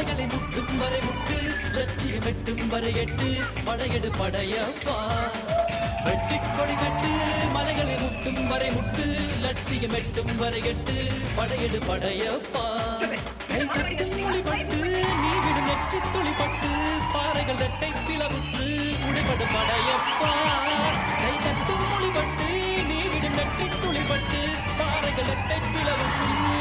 மலைகளை முட்டும் வரை முட்டு லட்சியம் எட்டும் வரை எட்டு படையெடு படையப்பா வெற்றி கொடி கட்டு மலைகளை முட்டும் வரை முட்டு லட்சியம் எட்டும் வரை எட்டு படையெடு படையப்பா கை கட்டும் மொழிபட்டு நீ விடும் நெற்றி துளிப்பட்டு பாறைகள் ரெட்டை பிளவுற்று உடைபடும் படையப்பா கை கட்டும் மொழிபட்டு நீ விடும் நெற்றி துளிப்பட்டு பாறைகள் ரெட்டை பிளவுற்று